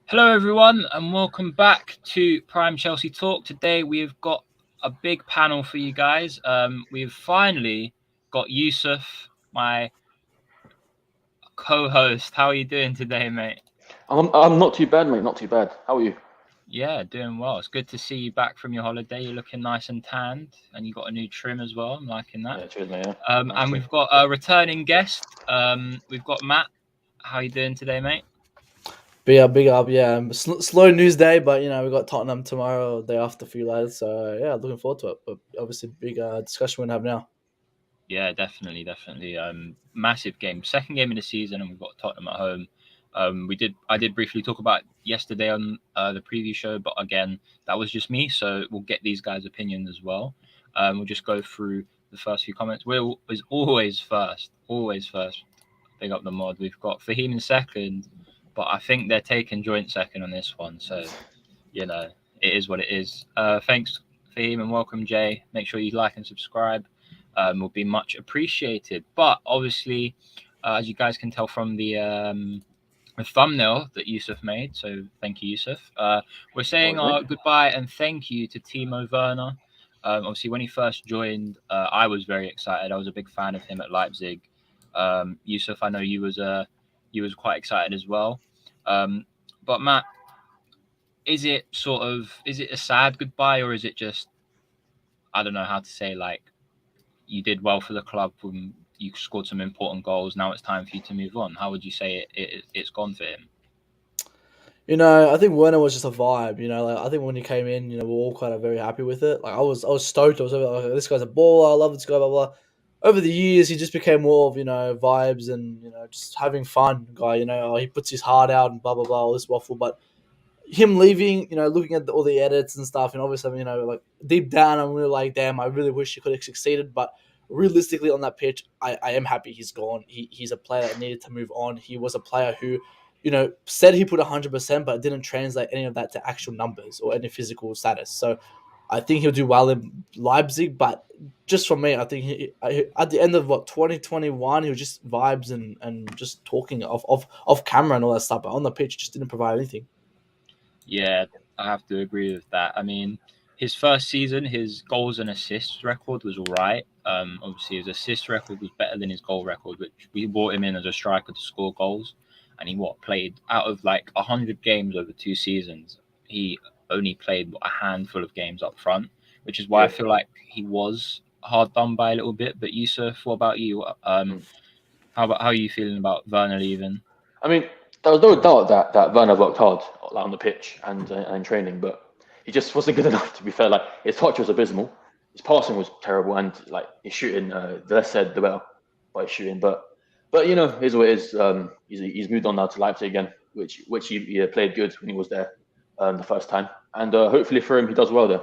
Hello, everyone, and welcome back to Prime Chelsea Talk. Today, we've got a big panel for you guys. We've finally got Yusuf, my co-host. How are you doing today, mate? I'm not too bad, mate. Not too bad. How are you? Yeah, doing well. It's good to see you back from your holiday. You're looking nice and tanned, and you got a new trim as well. I'm liking that. Yeah, cheers, mate. Yeah, nice And trim. we've got a returning guest. We've got Matt. How you doing today, mate? Big up, big up. Yeah, slow news day, but we got Tottenham tomorrow, day after for you lads. So yeah, looking forward to it. But obviously, big discussion we're gonna have now. Yeah, definitely. Massive game, second game of the season, and we've got Tottenham at home. I did briefly talk about yesterday on the preview show, but again, that was just me. So we'll get these guys' opinions as well. We'll just go through the first few comments. Will is always first, always first. Big up the mod. We've got Fahim in second, but I think they're taking joint second on this one. So you know, it is what it is. Thanks, Fahim, and welcome, Jay. Make sure you like and subscribe. Will be much appreciated. But obviously, as you guys can tell from the thumbnail that Yusuf made, so thank you, Yusuf. We're saying Always, our mate. goodbye and thank you to Timo Werner. Obviously, when he first joined, I was very excited. I was a big fan of him at Leipzig. Yusuf, I know you was quite excited as well. Um, but Matt, is it a sad goodbye, or is it just, I don't know how to say, like, you did well for the club when you scored some important goals, now it's time for you to move on? How would you say it's gone for him? I think Werner was just a vibe. Like I think when he came in, we're all kind of very happy with it. Like I was stoked. I was like, this guy's a baller. I love this guy. Blah blah. Over the years, he just became more of vibes and just having fun guy. He puts his heart out and blah blah blah all this waffle, but him leaving, looking at all the edits and stuff, and obviously, like deep down, I'm really like, damn, I really wish he could have succeeded. But realistically, on that pitch, I am happy he's gone. He's a player that needed to move on. He was a player who, said he put 100%, but didn't translate any of that to actual numbers or any physical status. So I think he'll do well in Leipzig, but just for me, I think at the end of 2021, he was just vibes and just talking off camera and all that stuff. But on the pitch, just didn't provide anything. Yeah, I have to agree with that. I mean, his first season, his goals and assists record was all right. Obviously, his assist record was better than his goal record, which we brought him in as a striker to score goals. And he played out of like 100 games over 2 seasons. He only played a handful of games up front, which is why I Yeah. feel like he was hard done by a little bit. But Yusuf, what about you? Mm. How are you feeling about Werner leaving? I mean, there was no doubt that Werner worked hard, like, on the pitch and in training, but he just wasn't good enough. To be fair, like his touch was abysmal, his passing was terrible, and like his shooting, the less said the better by his shooting. But here's what it is. He's moved on now to Leipzig again, which he played good when he was there the first time, and hopefully for him he does well there.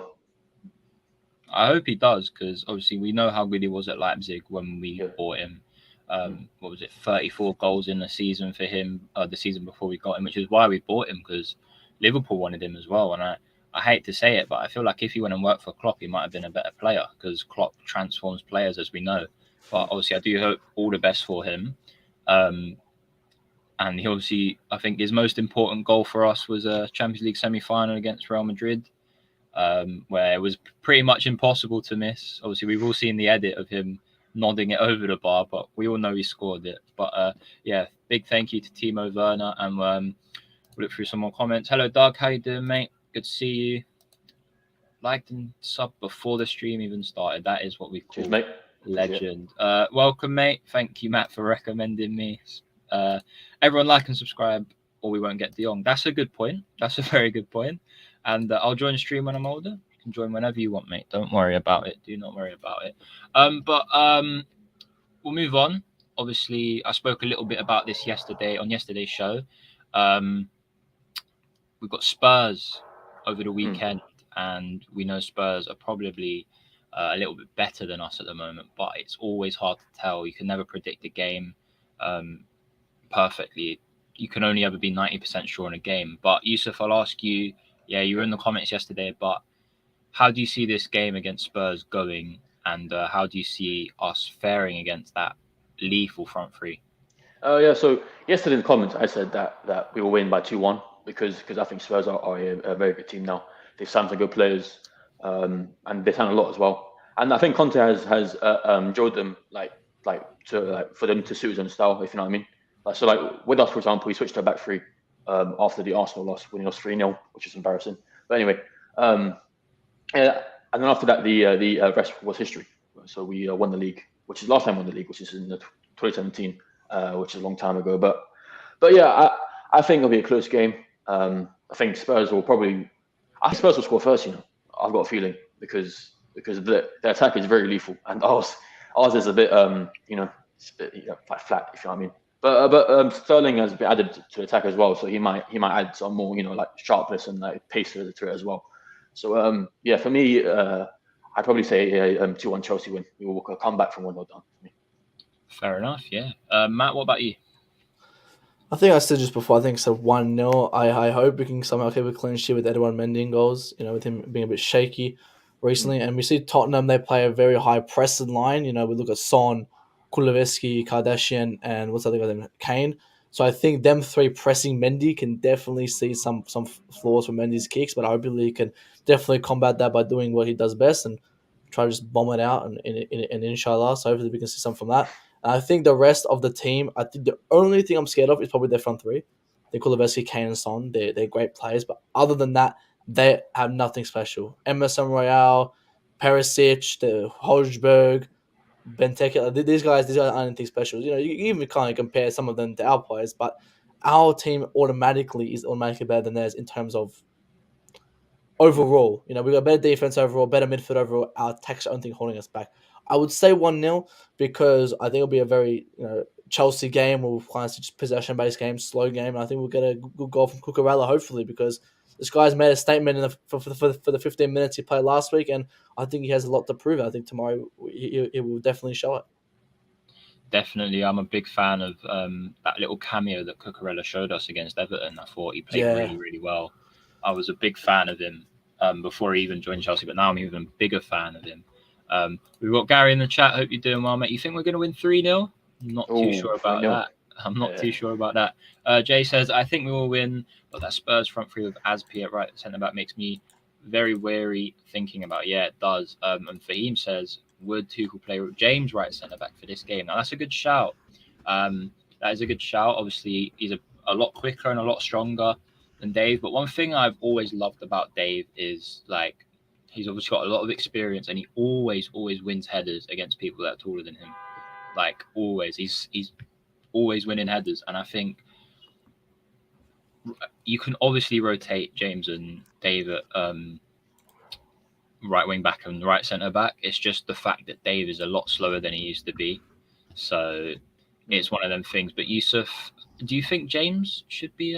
I hope he does, because obviously we know how good he was at Leipzig when we Yeah. bought him. Mm. What was it, 34 goals in the season for him, the season before we got him, which is why we bought him, because Liverpool wanted him as well. And I hate to say it, but I feel like if he went and worked for Klopp, he might have been a better player, because Klopp transforms players, as we know. But Mm. obviously, I do hope all the best for him. Um, and he obviously, I think his most important goal for us was a Champions League semi-final against Real Madrid, where it was pretty much impossible to miss. Obviously, we've all seen the edit of him nodding it over the bar, but we all know he scored it. But yeah, big thank you to Timo Werner, and we'll look through some more comments. Hello, Doug. How you doing, mate? Good to see you. Liked and sub before the stream even started. That is what we Cheers, call mate. Appreciate it. legend. Welcome, mate. Thank you, Matt, for recommending me. Uh, Everyone like and subscribe, or we won't get De Jong. That's a good point. That's a very good point. And I'll join the stream when I'm older. You can join whenever you want, mate. Don't worry about it. Do not worry about it. But we'll move on. Obviously, I spoke a little bit about this yesterday on yesterday's show. Um, we've got Spurs over the Mm. weekend, and we know Spurs are probably a little bit better than us at the moment, but it's always hard to tell. You can never predict a game um, perfectly. You can only ever be 90% sure in a game. But Yusuf, I'll ask you, yeah, you were in the comments yesterday, but how do you see this game against Spurs going, and how do you see us faring against that lethal front three? Yeah. So yesterday in the comments, I said that we will win by 2-1. because I think Spurs are a very good team now. They've signed some good players, and they signed a lot as well. And I think Conte has drilled them for them to suit his own style, if you know what I mean. So like with us, for example, he switched to a back three after the Arsenal loss when he lost 3-0, which is embarrassing. But anyway, yeah, and then after that, the rest was history. So we won the league, which is last time we won the league, which is in 2017, which is a long time ago. But yeah, I think it'll be a close game. I think Spurs will probably. I think Spurs will score first. I've got a feeling because the attack is very lethal, and ours is a bit it's a bit, like flat, if you know what I mean. But Sterling has been added to attack as well, so he might add some more like sharpness and like pace to it as well. So yeah, for me, I'd probably say 2-1 Chelsea win. We will come back from 1-0 down. For me. Fair enough. Yeah. Matt, what about you? I think I said just before, I think it's a 1-0. I hope we can somehow keep a clean sheet with Edouard Mendy goals, with him being a bit shaky recently. And we see Tottenham, they play a very high pressing line. We look at Son, Kulusevski, Kardashian, and what's the other guy name? Kane. So I think them three pressing Mendy can definitely see some flaws from Mendy's kicks, but I hope he can definitely combat that by doing what he does best and try to just bomb it out and inshallah. So hopefully we can see some from that. And I think the rest of the team, I think the only thing I'm scared of is probably their front three. They Kulusevski, Kane, and Son. They're great players, but other than that, they have nothing special. Emerson Royale, Perisic, the Hojberg, Benteke, these guys aren't anything special. You even kind of compare some of them to our players, but our team is automatically better than theirs in terms of overall. We got better defense overall, better midfield overall. Our attack's the only thing holding us back. I would say 1-0 because I think it'll be a very Chelsea game. We'll kind of just possession-based game, slow game. And I think we'll get a good goal from Cucurella, hopefully, because this guy's made a statement for the 15 minutes he played last week, and I think he has a lot to prove. I think tomorrow he will definitely show it. Definitely, I'm a big fan of that little cameo that Cucurella showed us against Everton. I thought he played really, really well. I was a big fan of him before he even joined Chelsea, but now I'm even a bigger fan of him. We've got Gary in the chat. Hope you're doing well, mate. You think we're going to win 3-0? Not too sure about that. I'm not too sure about that. Jay says, I think we will win, but that Spurs front three with Aspi at right centre-back makes me very wary thinking about. Yeah, it does. And Fahim says, would Tuchel play James right centre-back for this game? Now, that's a good shout. That is a good shout. Obviously, he's a lot quicker and a lot stronger than Dave. But one thing I've always loved about Dave is, like, he's obviously got a lot of experience and he always wins headers against people that are taller than him. Like, always. He's always winning headers. And I think you can obviously rotate James and Dave at right wing back and right centre back. It's just the fact that Dave is a lot slower than he used to be. So it's one of them things. But Yusuf, do you think James should be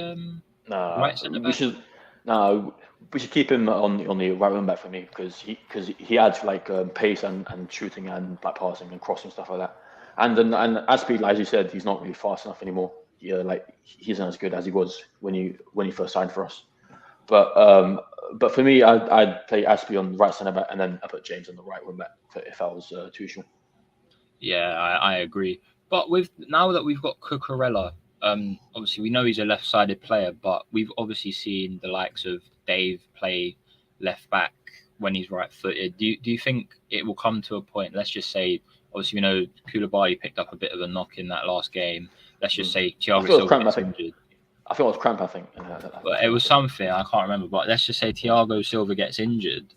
right centre back? We should keep him on the right wing back for me because he adds like pace and shooting and like passing and crossing stuff like that. And Aspi, as you said, he's not really fast enough anymore. Yeah, like he's not as good as he was when he first signed for us. But for me, I'd play Aspi on the right centre back and then I put James on the right wing back if I was Tuchel. Yeah, I agree. But now that we've got Cucurella, obviously we know he's a left-sided player, but we've obviously seen the likes of Dave play left back when he's right-footed. Do you think it will come to a point? Let's just say, obviously we know Koulibaly picked up a bit of a knock in that last game. Let's just say Thiago Silva gets injured. I think it was cramp. But it was something I can't remember. But let's just say Thiago Silva gets injured.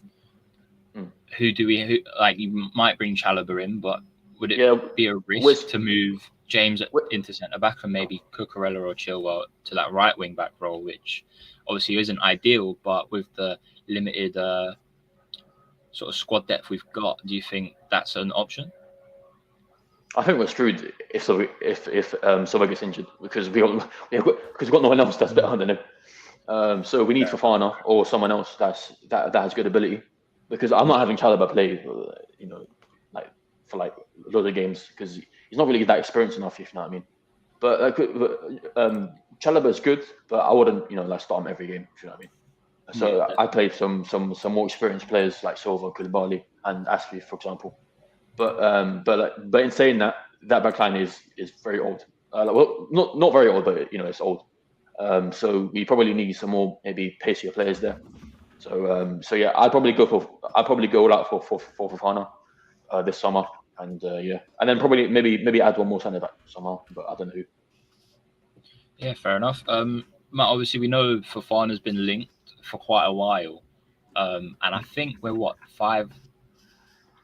Who you might bring Chalobah in, but would it be a risk to move James into centre back and maybe Cucurella or Chilwell to that right wing back role, which obviously isn't ideal, but with the limited sort of squad depth we've got, do you think that's an option? I think we're screwed if Silva gets injured because we've got no one else that's better than him. So we need Fofana or someone else that has good ability. Because I'm not having Chalobah play, for loads of games because he's not really that experienced enough, if you know what I mean. But Chalobah is good, but I wouldn't start him every game, if you know what I mean. So I played some more experienced players like Silva, Koulibaly, and Aspi, for example. But in saying that backline is very old. Not very old, but it's old. So we probably need some more maybe pacier players there. So yeah, I'd probably go all out for Fofana this summer, and yeah, and then probably maybe add one more centre back somehow, but I don't know who. Yeah, fair enough. Matt, obviously we know Fofana's been linked for quite a while, and I think we're what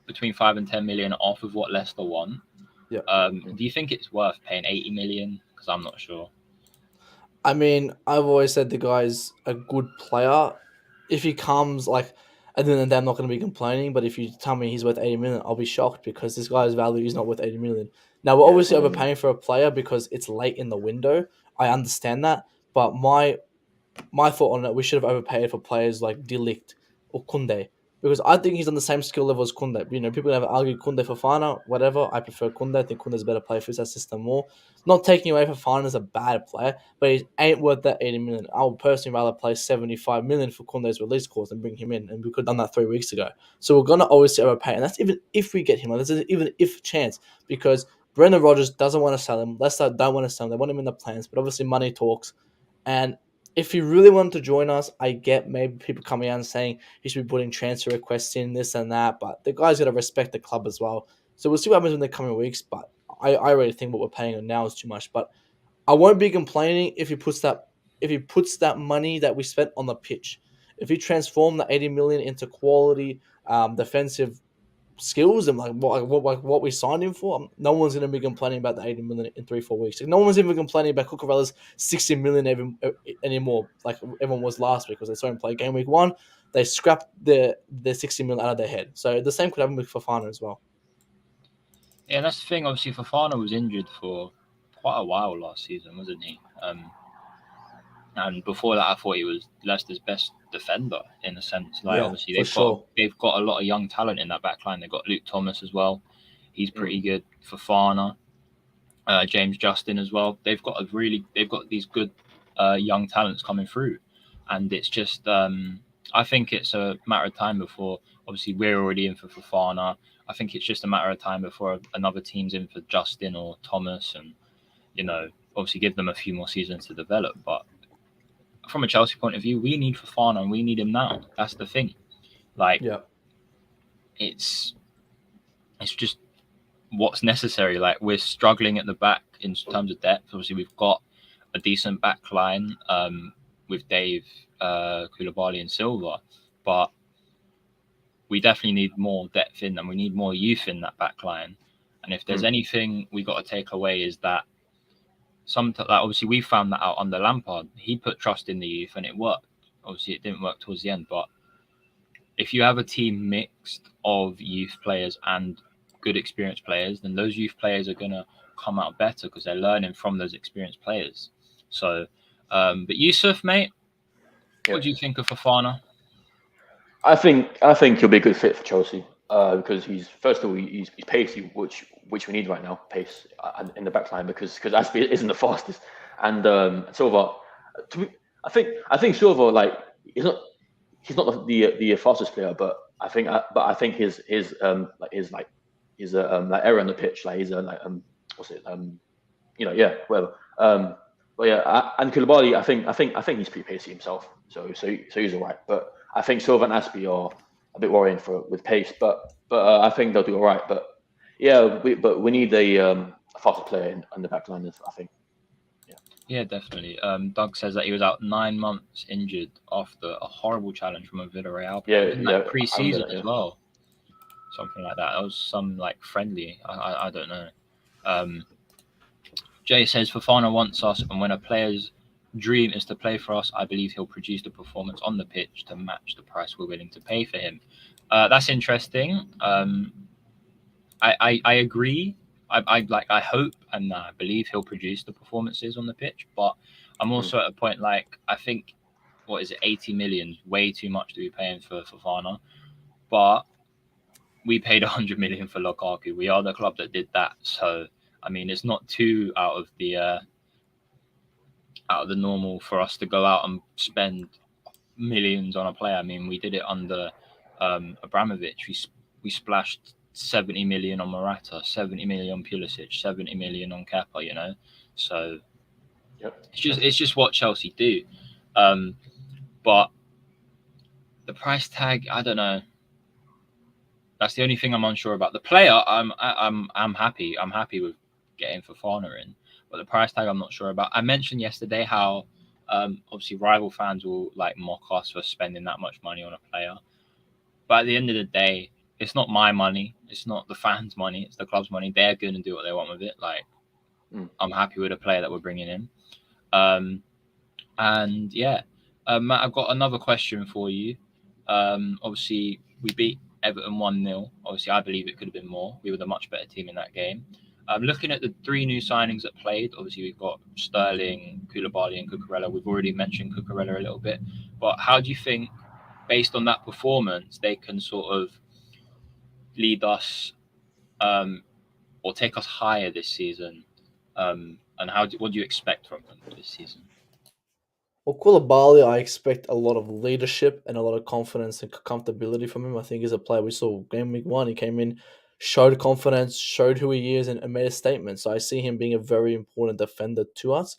between 5 and 10 million off of what Leicester won. Yeah. Do you think it's worth paying 80 million? Because I'm not sure. I mean, I've always said the guy's a good player. If he comes like at the end of the day, I'm not going to be complaining. But if you tell me he's worth 80 million, I'll be shocked because this guy's value is not worth 80 million. Now we're Yeah, obviously same. overpaying for a player because it's late in the window. I understand that, but my thought on it, we should have overpaid for players like Delict or Kunde because I think he's on the same skill level as Kunde. You know, people have argued Kunde for Fana, whatever. I prefer Kunde. I think Kunde's a better player, fits that system more. Not taking away for Fana as a bad player, but he ain't worth that 80 million. I would personally rather play 75 million for Kunde's release clause and bring him in, and we could have done that 3 weeks ago. So we're gonna obviously overpay, and that's even if we get him. Like, there's even if chance because Brendan Rodgers doesn't want to sell him. Leicester don't want to sell him. They want him in the plans, but obviously money talks. And if he really wanted to join us, I get maybe people coming out and saying he should be putting transfer requests in, this and that. But the guy's got to respect the club as well. So we'll see what happens in the coming weeks. But I really think what we're paying him now is too much. But I won't be complaining if he puts that money that we spent on the pitch. If he transformed the 80 million into quality defensive skills and what we signed him for, no one's going to be complaining about the 80 million in 3-4 weeks. Like, no one's even complaining about Cucurella's 60 million anymore, like everyone was last week because they saw him play game week 1. They scrapped the 60 million out of their head. So the same could happen with Fofana as well. Yeah, that's the thing. Obviously, Fofana was injured for quite a while last season, wasn't he? And before that, I thought he was Leicester's best defender in a sense. Like, Yeah, obviously, for sure. they've got a lot of young talent in that back line. They've got Luke Thomas as well. He's pretty good. Fofana, James Justin as well. They've got these good young talents coming through, and it's just I think it's a matter of time before. Obviously, we're already in for Fofana. I think it's just a matter of time before another team's in for Justin or Thomas, and obviously give them a few more seasons to develop. But from a Chelsea point of view, we need Fofana and we need him now. That's the thing. Like, Yeah. it's just what's necessary. Like, we're struggling at the back in terms of depth. Obviously, we've got a decent back line with Dave, Koulibaly and Silva, but we definitely need more depth in and we need more youth in that back line. And if there's anything we got to take away is that obviously we found that out under Lampard. He put trust in the youth and it worked. Obviously, it didn't work towards the end, but if you have a team mixed of youth players and good experienced players, then those youth players are going to come out better because they're learning from those experienced players. So, but Yusuf, mate, what do you think of Fofana? I think he'll be a good fit for Chelsea because he's first of all he's pacey, which we need right now, pace in the back line because Aspie isn't the fastest, and Silva. I think Silva he's not the fastest player, but I think his error on the pitch, like he's what's it whatever. But yeah, and Koulibaly, I think he's pretty pacey himself, so he's alright. But I think Silva and Aspie are a bit worrying with pace, but I think they'll do alright. But yeah, we need a faster player in the back line, I think. Yeah, definitely. Doug says that he was out 9 months injured after a horrible challenge from a Villarreal player in that pre-season as well. Something like that. That was some friendly. I don't know. Jay says Fofana wants us, and when a player's dream is to play for us, I believe he'll produce the performance on the pitch to match the price we're willing to pay for him. That's interesting. I agree. I hope and I believe he'll produce the performances on the pitch, but I'm also at a point I think 80 million, way too much to be paying for Fofana, but we paid 100 million for Lukaku. We are the club that did that, so I mean it's not too out of the normal for us to go out and spend millions on a player. I mean we did it under Abramovich. We splashed 70 million on Morata, 70 million on Pulisic, 70 million on Kepa, So Yep. It's just what Chelsea do. Um, but the price tag, I don't know. That's the only thing I'm unsure about. The player, I'm happy. I'm happy with getting Fofana in, but the price tag, I'm not sure about. I mentioned yesterday how obviously rival fans will like mock us for spending that much money on a player, but at the end of the day, it's not my money. It's not the fans' money. It's the club's money. They're going to do what they want with it. Like Mm. I'm happy with the player that we're bringing in. Um, And yeah, Matt, I've got another question for you. Obviously, we beat Everton 1-0. Obviously, I believe it could have been more. We were the much better team in that game. Looking at the three new signings that played, obviously, we've got Sterling, Koulibaly, and Cucurella. We've already mentioned Cucurella a little bit. But how do you think, based on that performance, they can sort of lead us um, or take us higher this season? And what do you expect from them this season? Well, Koulibaly, I expect a lot of leadership and a lot of confidence and comfortability from him. I think he's a player we saw game week one. He came in, showed confidence, showed who he is, and made a statement. So I see him being a very important defender to us.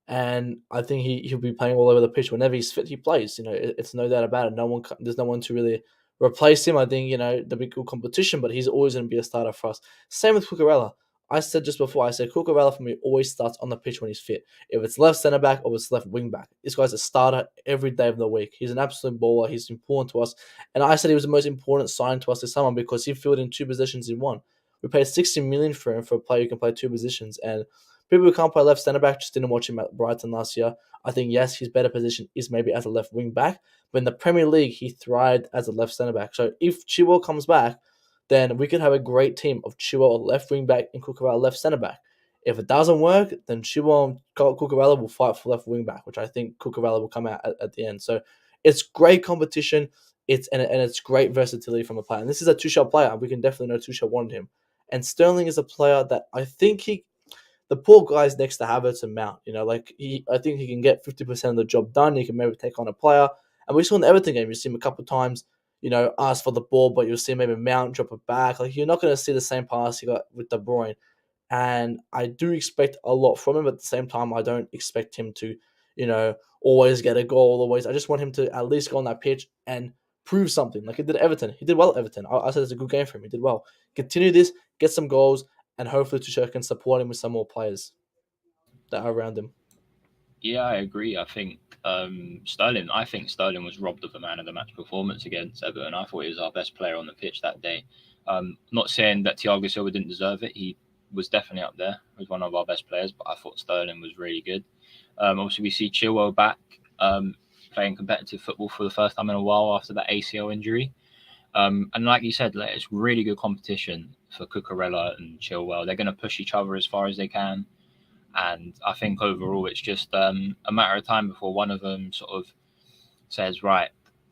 And I think he'll be playing all over the pitch whenever he's fit. He plays. It's no doubt about it. There's no one to really replace him. I think there'll be good competition, but he's always going to be a starter for us. Same with Cucurella. I said just before, I said Cucurella for me always starts on the pitch when he's fit. If it's left centre back or it's left wing back, this guy's a starter every day of the week. He's an absolute baller. He's important to us, and I said he was the most important sign to us this summer because he filled in two positions in one. We paid 60 million for him for a player who can play two positions, and people who can't play left centre back just didn't watch him at Brighton last year. I think yes, his better position is maybe as a left wing back, but in the Premier League he thrived as a left centre back. So if Chilwell comes back, then we could have a great team of Chilwell left wing back and Cucurella left centre back. If it doesn't work, then Chilwell and Cucurella will fight for left wing back, which I think Cucurella will come out at the end. So it's great competition. It's great versatility from a player. And this is a Tuchel player. We can definitely know Tuchel wanted him. And Sterling is a player that I think the poor guy's next to Havertz and Mount. I think he can get 50% of the job done. He can maybe take on a player. And we saw in the Everton game, you see him a couple of times, ask for the ball, but you'll see maybe Mount drop it back. Like you're not going to see the same pass you got with De Bruyne. And I do expect a lot from him, but at the same time, I don't expect him to, always get a goal. Always, I just want him to at least go on that pitch and prove something. Like he did at Everton. He did well at Everton. I said it's a good game for him. He did well. Continue this, get some goals, and hopefully Tuchel can support him with some more players that are around him. Yeah, I agree. Sterling. I think Sterling was robbed of a man of the match performance against Everton. I thought he was our best player on the pitch that day. Not saying that Thiago Silva didn't deserve it. He was definitely up there. He was one of our best players, but I thought Sterling was really good. Obviously, we see Chilwell back playing competitive football for the first time in a while after that ACL injury. And like you said, like, it's really good competition for Cucurella and Chilwell. They're going to push each other as far as they can. And I think overall, it's just a matter of time before one of them sort of says, right,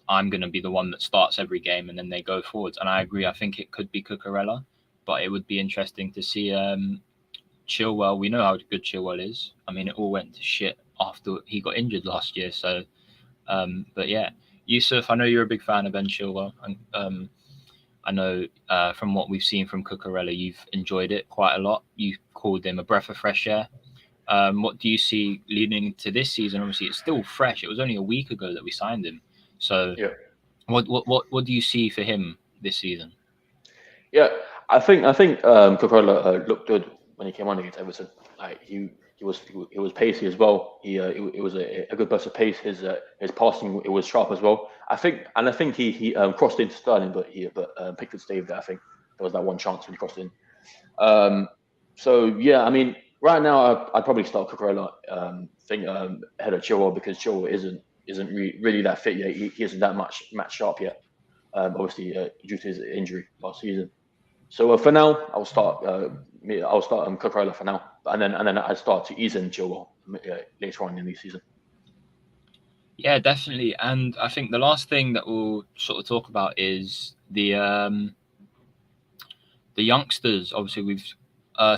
I'm going to be the one that starts every game, and then they go forwards. And I agree. I think it could be Cucurella, but it would be interesting to see Chilwell. We know how good Chilwell is. I mean, it all went to shit after he got injured last year. So, but yeah, Yusuf, I know you're a big fan of Ben Chilwell, and I know from what we've seen from Cucurella, you've enjoyed it quite a lot. You called him a breath of fresh air. What do you see leading into this season? Obviously, it's still fresh. It was only a week ago that we signed him. So, Yeah. what do you see for him this season? Yeah, I think Cucurella looked good when he came on against Everton. Like he was pacey as well. It was a good burst of pace. His passing, it was sharp as well. I think he crossed into Sterling, but Pickford saved that. I think there was that one chance when he crossed in. Um, so yeah, I mean, right now I'd probably start Cucurella ahead of Chilwell because Chilwell isn't really that fit yet. He isn't that much match sharp yet. Obviously due to his injury last season. So for now, I'll start Cucurella for now, and then I start to ease in Chilwell later on in the season. Yeah, definitely. And I think the last thing that we'll sort of talk about is the youngsters. Obviously, we've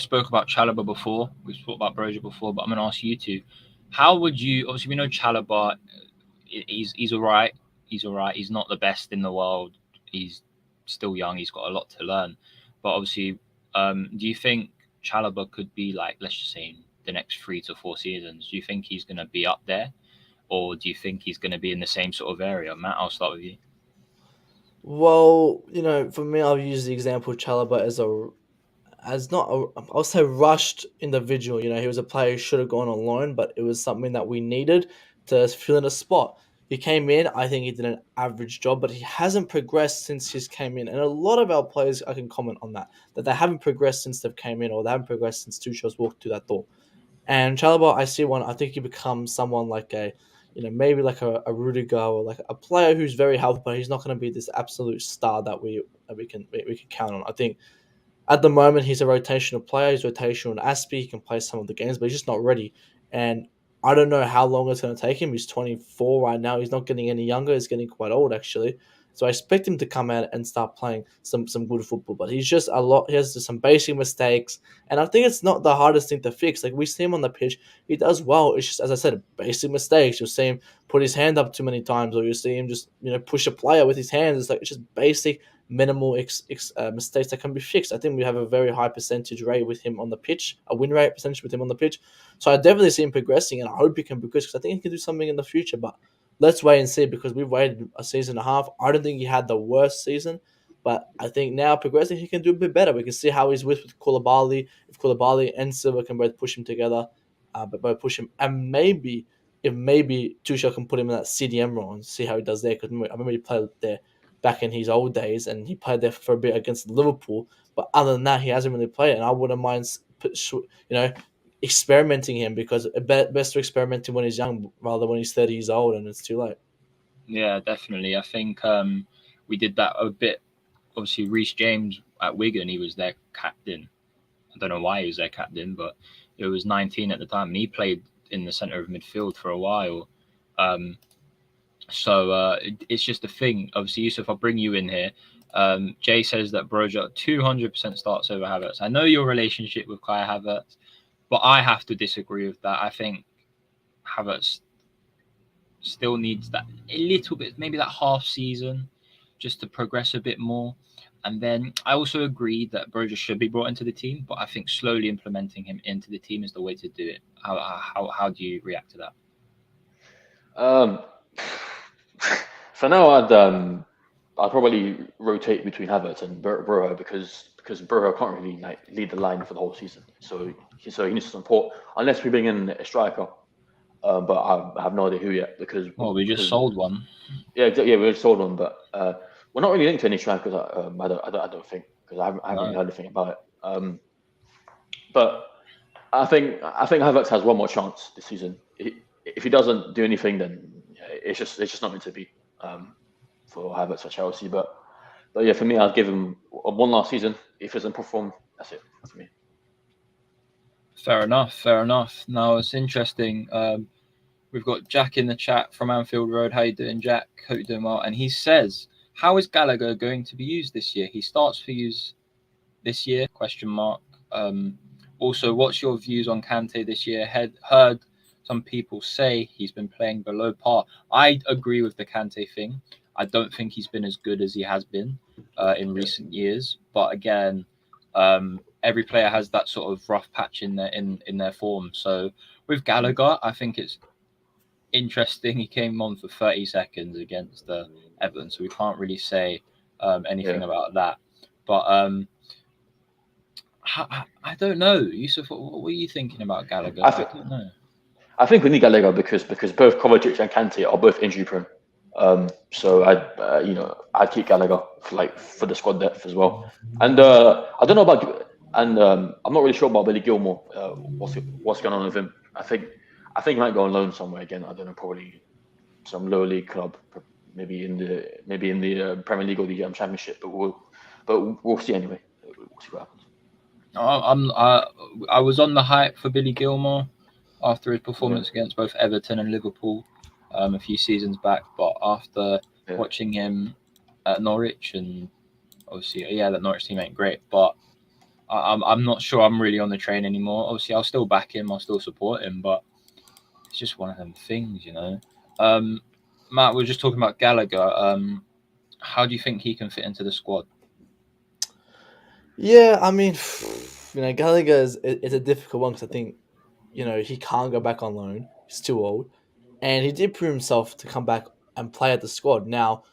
spoke about Chalobah before. We've spoke about Broja before, but I'm going to ask you two. How would you? Obviously, we know Chalobah. He's all right. He's all right. He's not the best in the world. He's still young. He's got a lot to learn. But obviously, do you think Chalobah could be like, let's just say, in the next 3 to 4 seasons? Do you think he's going to be up there, or do you think he's going to be in the same sort of area? Matt, I'll start with you. Well, for me, I'll use the example of Chalobah as not I'll say rushed individual. He was a player who should have gone on loan, but it was something that we needed to fill in a spot. He came in, I think he did an average job, but he hasn't progressed since he's came in. And a lot of our players, I can comment on that they haven't progressed since they've came in, or they haven't progressed since Tuchel's walked through that door. And Chalobah, I see one. I think he becomes someone like maybe like a Rudiger, or like a player who's very helpful, but he's not going to be this absolute star that we can count on. I think at the moment, he's a rotational player. He's rotational in Aspie. He can play some of the games, but he's just not ready. And I don't know how long it's going to take him. He's 24 right now. He's not getting any younger. He's getting quite old, actually. So I expect him to come out and start playing some good football. But he's just a lot. He has just some basic mistakes, and I think it's not the hardest thing to fix. Like, we see him on the pitch, he does well. It's just, as I said, basic mistakes. You'll see him put his hand up too many times, or you'll see him just push a player with his hands. It's just basic minimal mistakes that can be fixed. I think we have a very high percentage rate with him on the pitch, a win rate percentage with him on the pitch. So I definitely see him progressing, and I hope he can progress, because I think he can do something in the future. But let's wait and see, because we've waited a season and a half. I don't think he had the worst season, but I think now progressing, he can do a bit better. We can see how he's with Koulibaly. If Koulibaly and Silva can both push him together, but both push him, and maybe Tuchel can put him in that CDM role and see how he does there. Because I remember he played there back in his old days, and he played there for a bit against Liverpool. But other than that, he hasn't really played, and I wouldn't mind, experimenting him, because best to experiment him when he's young rather than when he's 30 years old and it's too late. Yeah, definitely. I think we did that a bit. Obviously, Reece James at Wigan, he was their captain. I don't know why he was their captain, but he was 19 at the time, and he played in the centre of midfield for a while. So it's just a thing. Obviously, Yusuf, I'll bring you in here. Jay says that Broja 200% starts over Havertz. I know your relationship with Kai Havertz, but I have to disagree with that. I think Havertz still needs that a little bit, maybe that half season, just to progress a bit more. And then I also agree that Broja should be brought into the team, but I think slowly implementing him into the team is the way to do it. How do you react to that? For now, I'd probably rotate between Havertz and Burrow, because Burrow can't really lead the line for the whole season. So he needs support, unless we bring in a striker. But I have no idea who yet, because we just sold one. Yeah, we just sold one, but we're not really linked to any strikers. I don't think, because I haven't really heard anything about it. But I think Havertz has one more chance this season. If he doesn't do anything, then it's just not meant to be for Havertz for Chelsea. But yeah, for me, I'd give him one last season. If he doesn't perform, that's it for me. Fair enough. Now, it's interesting. We've got Jack in the chat from Anfield Road. How you doing, Jack? Hope you're doing well. And he says, how is Gallagher going to be used this year? He starts for use this year, ? Also, what's your views on Kante this year? Heard some people say he's been playing below par. I agree with the Kante thing. I don't think he's been as good as he has been in recent years. But again, every player has that sort of rough patch in their form. So with Gallagher, I think it's interesting. He came on for 30 seconds against Everton, so we can't really say anything about that. But I don't know. Yusuf, what were you thinking about Gallagher? I don't know. I think we need Gallagher because both Kovacic and Kante are both injury prone. So I'd keep Gallagher for the squad depth as well. And I don't know about, and I'm not really sure about Billy Gilmore. What's going on with him? I think he might go on loan somewhere again. I don't know, probably some lower league club, maybe in the Premier League or the Championship. But we'll see anyway. We'll see what happens. I was on the hype for Billy Gilmore after his performance against both Everton and Liverpool a few seasons back, but after watching him at Norwich, and obviously, that Norwich team ain't great, but I'm not sure I'm really on the train anymore. Obviously, I'll still back him, I'll still support him, but it's just one of them things, Matt, we were just talking about Gallagher. How do you think he can fit into the squad? Yeah, I mean, Gallagher is a difficult one, because I think he can't go back on loan. He's too old, and he did prove himself to come back and play at the squad. Now,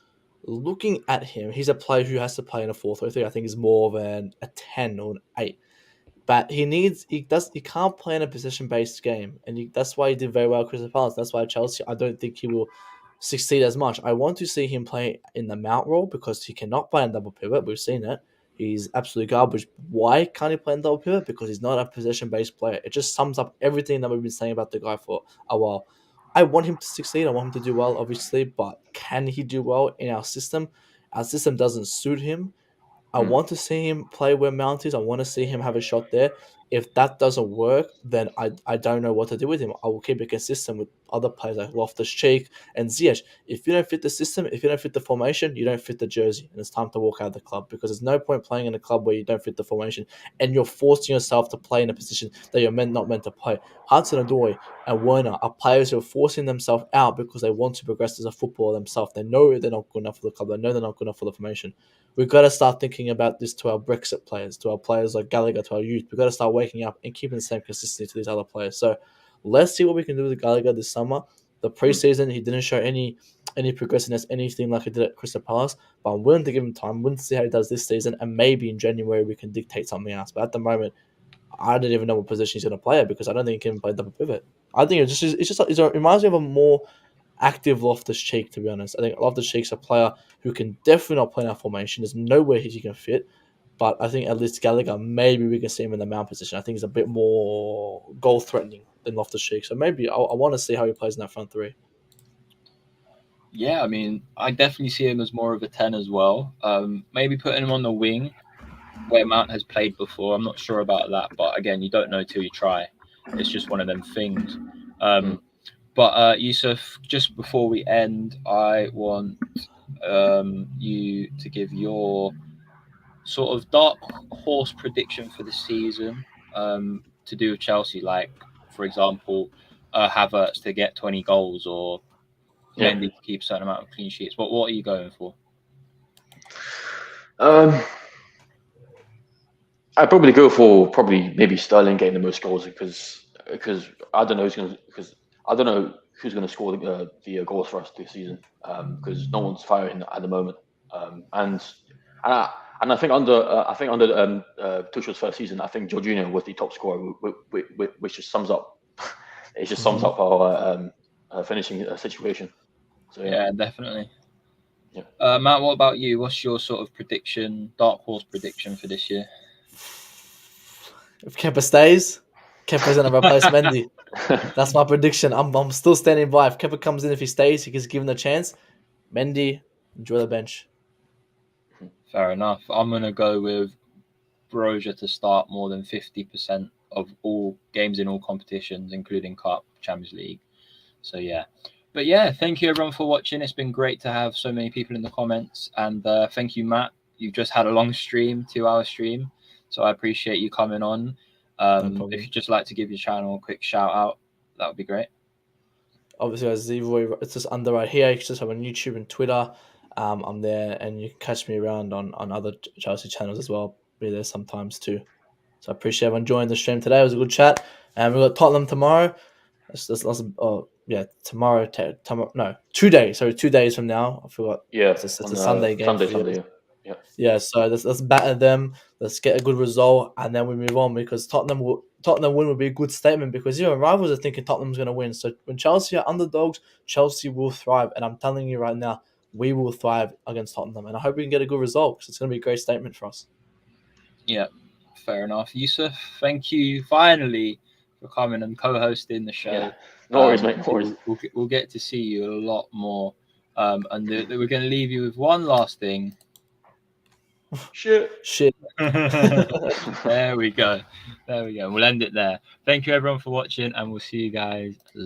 looking at him, he's a player who has to play in a 4-3-3. I think is more of a 10 or an 8. But he can't play in a position based game, and that's why he did very well at Crystal Palace. That's why Chelsea, I don't think he will succeed as much. I want to see him play in the Mount role because he cannot play in double pivot. We've seen it. He's absolutely garbage. Why can't he play in double pivot? Because he's not a possession based player. It just sums up everything that we've been saying about the guy for a while. I want him to succeed. I want him to do well, obviously, but can he do well in our system? Our system doesn't suit him. I want to see him play where Mount is. I want to see him have a shot there. If that doesn't work, then I don't know what to do with him. I will keep it consistent with other players like Loftus Cheek and Ziyech. If you don't fit the system, if you don't fit the formation, you don't fit the jersey, and it's time to walk out of the club because there's no point playing in a club where you don't fit the formation and you're forcing yourself to play in a position that you're not meant to play. Hudson-Odoi and Werner are players who are forcing themselves out because they want to progress as a footballer themselves. They know they're not good enough for the club. They know they're not good enough for the formation. We've got to start thinking about this to our Brexit players, to our players like Gallagher, to our youth. We've got to start waking up and keeping the same consistency to these other players. So let's see what we can do with Gallagher this summer. The preseason, he didn't show any progressiveness, anything like he did at Crystal Palace. But I'm willing to give him time. I'm willing to see how he does this season. And maybe in January we can dictate something else. But at the moment, I don't even know what position he's going to play at because I don't think he can play double pivot. I think it reminds me of a more active Loftus Cheek, to be honest. I think Loftus Cheek's a player who can definitely not play in our formation. There's nowhere he can fit. But I think at least Gallagher, maybe we can see him in the Mount position. I think he's a bit more goal threatening than Loftus Cheek. So maybe I want to see how he plays in that front three. Yeah, I mean, I definitely see him as more of a 10 as well. Maybe putting him on the wing where Mount has played before. I'm not sure about that. But again, you don't know till you try. It's just one of them things. But Yusuf, just before we end, I want you to give your sort of dark horse prediction for the season to do with Chelsea. Like, for example, Havertz to get 20 goals or Mendy to keep a certain amount of clean sheets. What are you going for? I'd probably go for maybe Sterling getting the most goals because I don't know who's going to score the goals for us this season because no one's firing at the moment and I think under Tuchel's first season I think Jorginho was the top scorer which just sums up our finishing situation. So yeah, definitely. Yeah. Matt, what about you? What's your sort of prediction, dark horse prediction for this year? If Kepa stays, Kepa's going to replace Mendy. That's my prediction. I'm still standing by. If Kepa comes in, if he stays, he gets given a chance. Mendy, enjoy the bench. Fair enough. I'm going to go with Broja to start more than 50% of all games in all competitions, including Cup, Champions League. So, yeah. But, yeah, thank you, everyone, for watching. It's been great to have so many people in the comments. And thank you, Matt. You've just had a long stream, 2-hour stream. So I appreciate you coming on. No if you'd just like to give your channel a quick shout out, that would be great. Obviously, as Zeroy, it's just under right here. You can just have on YouTube and Twitter. I'm there, and you can catch me around on other Chelsea channels as well. Be there sometimes too. So I appreciate everyone joining the stream today. It was a good chat. And we've got Tottenham tomorrow. Tomorrow. No, 2 days. Sorry, 2 days from now. I forgot. Yeah, it's a Sunday game. Sunday. Yeah, so let's batter them. Let's get a good result, and then we move on because Tottenham win would be a good statement because rivals are thinking Tottenham's going to win. So when Chelsea are underdogs, Chelsea will thrive, and I'm telling you right now, we will thrive against Tottenham, and I hope we can get a good result because it's going to be a great statement for us. Yeah, fair enough. Yusuf, thank you finally for coming and co-hosting the show. Yeah. No worries, mate. No worries. We'll get to see you a lot more, and we're going to leave you with one last thing. Shit. There we go. We'll end it there. Thank you everyone for watching, and we'll see you guys